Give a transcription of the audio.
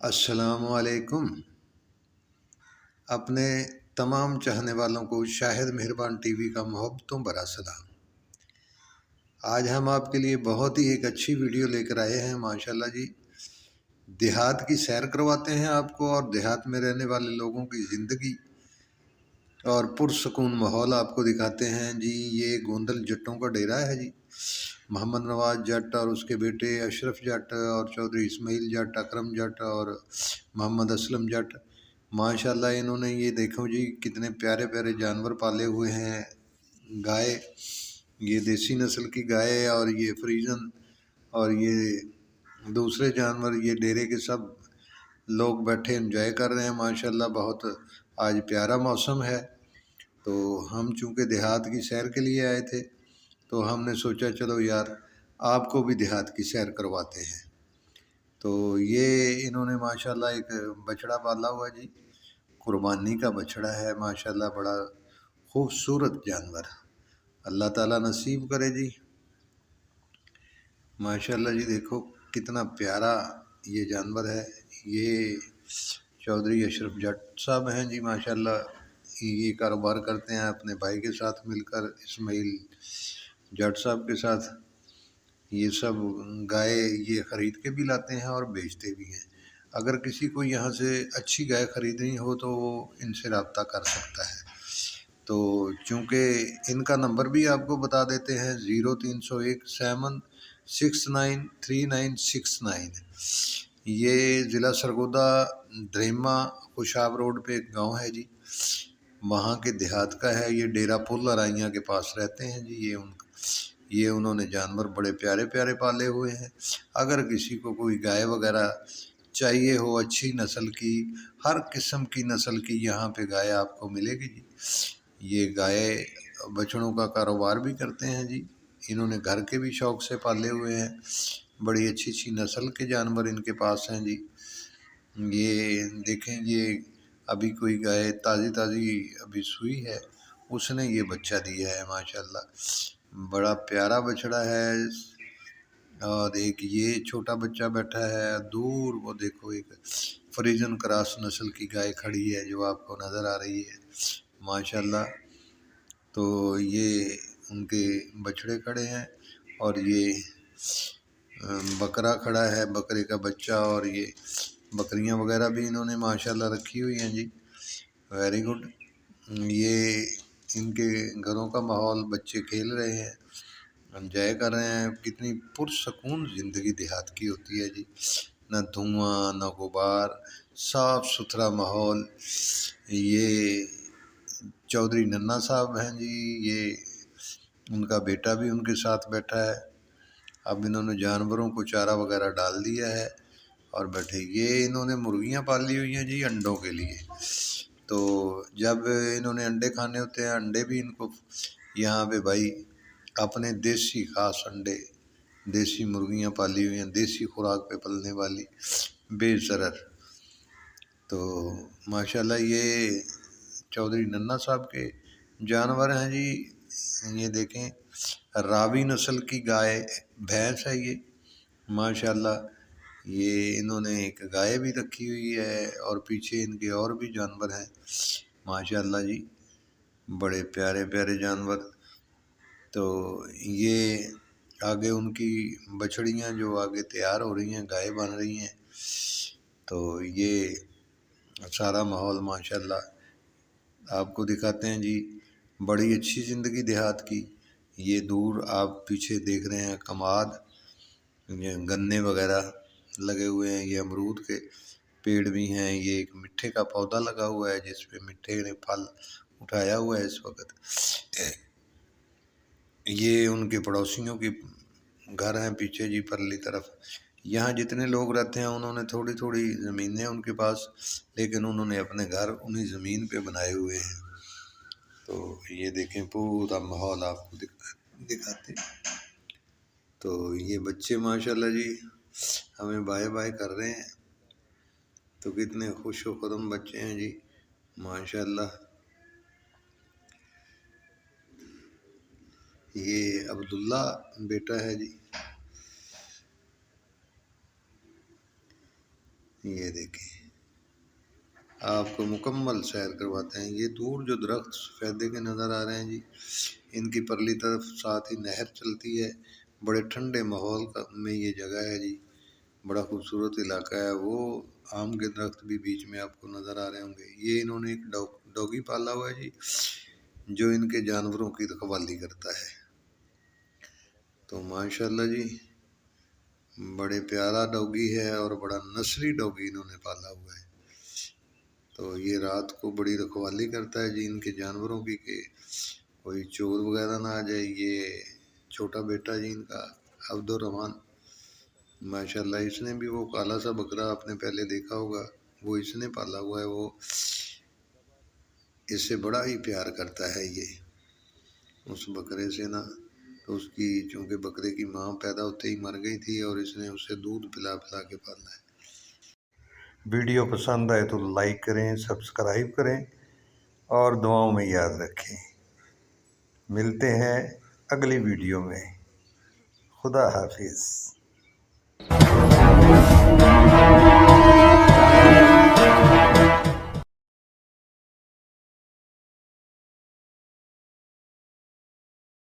السلام علیکم۔ اپنے تمام چاہنے والوں کو شاہد مہربان ٹی وی کا محبتوں بھرا سلام۔ آج ہم آپ کے لیے بہت ہی ایک اچھی ویڈیو لے کر آئے ہیں ماشاءاللہ جی۔ دیہات کی سیر کرواتے ہیں آپ کو، اور دیہات میں رہنے والے لوگوں کی زندگی اور پرسکون ماحول آپ کو دکھاتے ہیں جی۔ یہ گوندل جٹوں کا ڈیرا ہے جی۔ محمد نواز جٹ اور اس کے بیٹے اشرف جٹ اور چودھری اسماعیل جٹ، اکرم جٹ اور محمد اسلم جٹ، ماشاءاللہ انہوں نے یہ دیکھو جی کتنے پیارے پیارے جانور پالے ہوئے ہیں۔ گائے، یہ دیسی نسل کی گائے، اور یہ فریزن اور یہ دوسرے جانور، یہ ڈیرے کے سب لوگ بیٹھے انجوائے کر رہے ہیں ماشاءاللہ۔ بہت آج پیارا موسم ہے، تو ہم چونکہ دیہات کی سیر کے لیے آئے تھے تو ہم نے سوچا چلو یار آپ کو بھی دیہات کی سیر کرواتے ہیں۔ تو یہ انہوں نے ماشاءاللہ ایک بچڑا پالا ہوا جی، قربانی کا بچڑا ہے ماشاءاللہ، بڑا خوبصورت جانور، اللہ تعالیٰ نصیب کرے جی ماشاءاللہ جی۔ دیکھو کتنا پیارا یہ جانور ہے۔ یہ چودھری اشرف جٹ صاحب ہیں جی ماشاءاللہ، یہ کاروبار کرتے ہیں اپنے بھائی کے ساتھ مل کر، اسماعیل جٹ صاحب کے ساتھ۔ یہ سب گائے یہ خرید کے بھی لاتے ہیں اور بیچتے بھی ہیں۔ اگر کسی کو یہاں سے اچھی گائے خریدنی ہو تو وہ ان سے رابطہ کر سکتا ہے۔ تو چونکہ ان کا نمبر بھی آپ کو بتا دیتے ہیں، 030176936969۔ یہ ضلع سرگودا دریما خوشاب روڈ پہ ایک گاؤں ہے جی، وہاں کے دیہات کا ہے۔ یہ ڈیرا پل لرائیاں کے پاس رہتے ہیں جی۔ یہ انہوں نے جانور بڑے پیارے پیارے پالے ہوئے ہیں۔ اگر کسی کو کوئی گائے وغیرہ چاہیے ہو اچھی نسل کی، ہر قسم کی نسل کی یہاں پہ گائے آپ کو ملے گی جی۔ یہ گائے بچڑوں کا کاروبار بھی کرتے ہیں جی، انہوں نے گھر کے بھی شوق سے پالے ہوئے ہیں۔ بڑی اچھی اچھی نسل کے جانور ان کے پاس ہیں جی۔ یہ دیکھیں، یہ ابھی کوئی گائے تازی ابھی سوئی ہے، اس نے یہ بچہ دیا ہے ماشاءاللہ، بڑا پیارا بچڑا ہے۔ اور ایک یہ چھوٹا بچہ بیٹھا ہے دور، وہ دیکھو ایک فریزن کراس نسل کی گائے کھڑی ہے جو آپ کو نظر آ رہی ہے ماشاءاللہ۔ تو یہ ان کے بچڑے کھڑے ہیں، اور یہ بکرا کھڑا ہے، بکرے کا بچہ، اور یہ بکریاں وغیرہ بھی انہوں نے ماشاءاللہ رکھی ہوئی ہیں جی۔ Very good. یہ ان کے گھروں کا ماحول، بچے کھیل رہے ہیں، انجوائے کر رہے ہیں۔ کتنی پرسکون زندگی دیہات کی ہوتی ہے جی، نہ دھواں نہ غبار، صاف ستھرا ماحول۔ یہ چودھری ننا صاحب ہیں جی، یہ ان کا بیٹا بھی ان کے ساتھ بیٹھا ہے۔ اب انہوں نے جانوروں کو چارہ وغیرہ ڈال دیا ہے اور بیٹھے۔ یہ انہوں نے مرغیاں پالی ہوئی ہیں جی انڈوں کے لیے، تو جب انہوں نے انڈے کھانے ہوتے ہیں، انڈے بھی ان کو یہاں پہ بھائی اپنے دیسی خاص انڈے، دیسی مرغیاں پالی ہوئی ہیں، دیسی خوراک پہ پلنے والی، بے ضرر۔ تو ماشاءاللہ یہ چودھری ننا صاحب کے جانور ہیں جی۔ یہ دیکھیں راوی نسل کی گائے بھینس ہے یہ ماشاءاللہ۔ یہ انہوں نے ایک گائے بھی رکھی ہوئی ہے، اور پیچھے ان کے اور بھی جانور ہیں ماشاءاللہ جی، بڑے پیارے پیارے جانور۔ تو یہ آگے ان کی بچڑیاں جو آگے تیار ہو رہی ہیں، گائے بن رہی ہیں۔ تو یہ سارا ماحول ماشاءاللہ آپ کو دکھاتے ہیں جی، بڑی اچھی زندگی دیہات کی۔ یہ دور آپ پیچھے دیکھ رہے ہیں کماد، یہ گنے وغیرہ لگے ہوئے ہیں، یہ امرود کے پیڑ بھی ہیں، یہ ایک مٹھے کا پودا لگا ہوا ہے جس پہ مٹھے نے پھل اٹھایا ہوا ہے اس وقت۔ یہ ان کے پڑوسیوں کے گھر ہیں پیچھے جی پرلی طرف۔ یہاں جتنے لوگ رہتے ہیں انہوں نے تھوڑی تھوڑی زمینیں ان کے پاس، لیکن انہوں نے اپنے گھر انہی زمین پہ بنائے ہوئے ہیں۔ تو یہ دیکھیں پورا ماحول آپ کو دکھاتے۔ تو یہ بچے ماشاءاللہ جی ہمیں بائے بائے کر رہے ہیں، تو کتنے خوش و خرم بچے ہیں جی ماشاءاللہ۔ یہ عبداللہ بیٹا ہے جی۔ یہ دیکھیں آپ کو مکمل سیر کرواتے ہیں۔ یہ دور جو درخت سفیدے کے نظر آ رہے ہیں جی، ان کی پرلی طرف ساتھ ہی نہر چلتی ہے۔ بڑے ٹھنڈے ماحول میں یہ جگہ ہے جی، بڑا خوبصورت علاقہ ہے۔ وہ آم کے درخت بھی بیچ میں آپ کو نظر آ رہے ہوں گے۔ یہ انہوں نے ایک ڈوگی پالا ہوا ہے جی، جو ان کے جانوروں کی رکھوالی کرتا ہے۔ تو ماشاءاللہ جی بڑے پیارا ڈوگی ہے اور بڑا نسلی ڈوگی انہوں نے پالا ہوا ہے۔ تو یہ رات کو بڑی رکھوالی کرتا ہے جی ان کے جانوروں کی، کہ کوئی چور وغیرہ نہ آ جائے۔ یہ چھوٹا بیٹا جی ان کا عبد الرحمان، ماشاءاللہ اس نے بھی وہ کالا سا بکرا آپ نے پہلے دیکھا ہوگا، وہ اس نے پالا ہوا ہے۔ وہ اس سے بڑا ہی پیار کرتا ہے یہ اس بکرے سے نا۔ تو اس کی چونکہ بکرے کی ماں پیدا ہوتے ہی مر گئی تھی اور اس نے اسے دودھ پلا پلا کے پالا ہے۔ ویڈیو پسند آئے تو لائک کریں، سبسکرائب کریں اور دعاؤں میں یاد رکھیں۔ ملتے ہیں اگلی ویڈیو میں۔ خدا حافظ۔